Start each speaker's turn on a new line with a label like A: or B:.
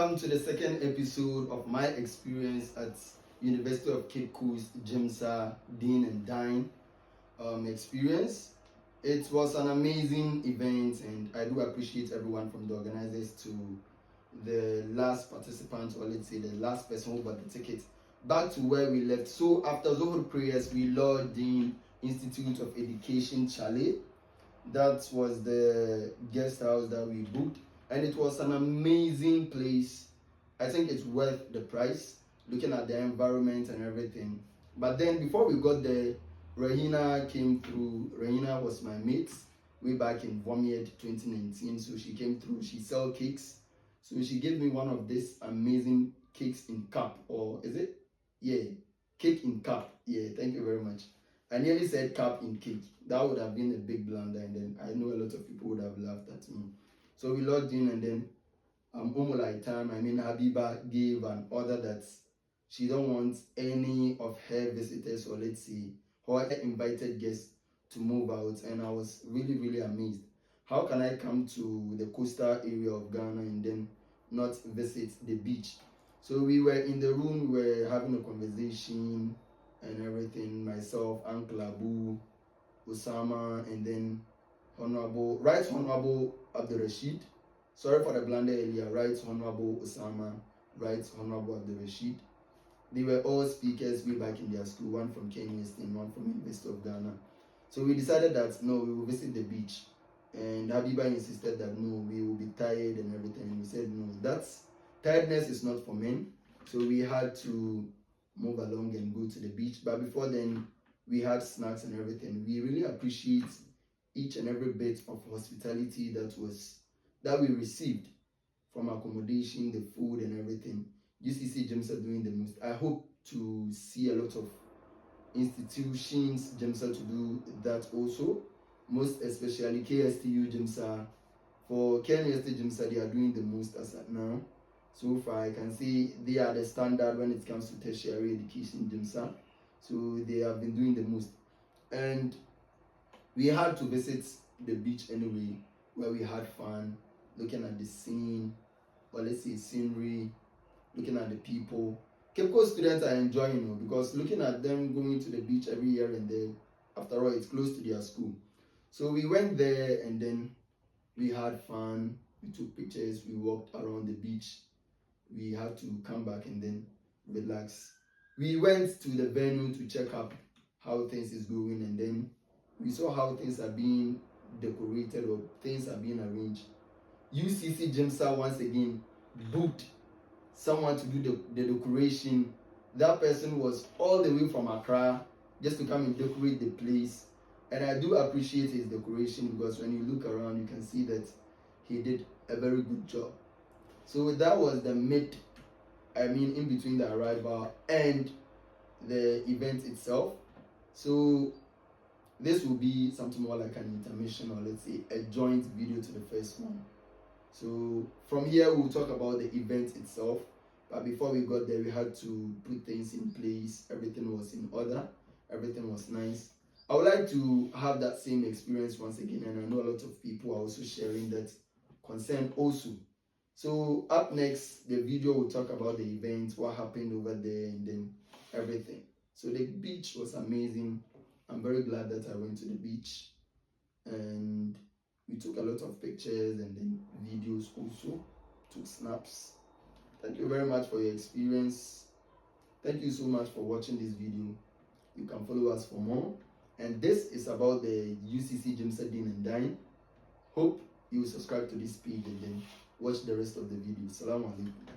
A: welcome to the second episode of my experience at University of Cape Coast UCC Deen Dine experience. It was an amazing event, and I do appreciate everyone from the organizers to the last participant, or let's say the last person who bought the ticket. Back to where we left. So after Zohar prayers, we lodged in Institute of Education Chalet. That was the guest house that we booked, and it was an amazing place. I think it's worth the price, looking at the environment and everything. But then before we got there, Rahina came through. Rahina was my mate way back in Vomied 2019. So she came through. She sell cakes. So she gave me one of these amazing cakes in cup, or is it? Yeah, cake in cup. Yeah, thank you very much. I nearly said cup in cake. That would have been a big blunder, and then I know a lot of people would have laughed at me. So we logged in, and then Habiba gave an order that she don't want any of her visitors, or let's say her invited guests, to move out. And I was really amazed. How can I come to the coastal area of Ghana and then not visit the beach? So we were in the room, we were having a conversation and everything. Myself, Uncle Abu, Osama, and then Right Honorable Abdul Rashid. Sorry for the blunder earlier. Right Honorable Osama, Right Honorable Abdul Rashid. They were all speakers way back in their school, one from Kenya State, one from University of Ghana. So we decided that no, we will visit the beach. And Habiba insisted that no, we will be tired and everything. And we said no, tiredness is not for men. So we had to move along and go to the beach. But before then, we had snacks and everything. We really appreciate each and every bit of hospitality that we received, from accommodation, the food and everything. UCC gyms are doing the most. I hope to see a lot of institutions gyms to do that also. Most especially KSTU gyms. For Kenya State gyms, they are doing the most as at now. So far, I can say they are the standard when it comes to tertiary education gyms. So they have been doing the most. And we had to visit the beach anyway, where we had fun, looking at the scene, or let's say scenery, looking at the people. Cape Coast students are enjoying it, because looking at them going to the beach every year and there, after all, it's close to their school. So we went there, and then we had fun. We took pictures. We walked around the beach. We had to come back and then relax. We went to the venue to check up how things is going, and then we saw how things are being decorated, or things are being arranged. UCC Jimsa once again booked someone to do the decoration. That person was all the way from Accra just to come and decorate the place. And I do appreciate his decoration, because when you look around, you can see that he did a very good job. So that was the in between the arrival and the event itself. So this will be something more like an intermission, or let's say a joint video to the first one. So from here, we'll talk about the event itself. But before we got there, we had to put things in place. Everything was in order. Everything was nice. I would like to have that same experience once again, and I know a lot of people are also sharing that concern also. So up next, the video will talk about the event, what happened over there, and then everything. So the beach was amazing. I'm very glad that I went to the beach, and we took a lot of pictures and then videos also, took snaps. Thank you very much for your experience. Thank you so much for watching this video. You can follow us for more. And this is about the UCC Deen Dine. Hope you subscribe to this page and then watch the rest of the video. Assalamu alaikum.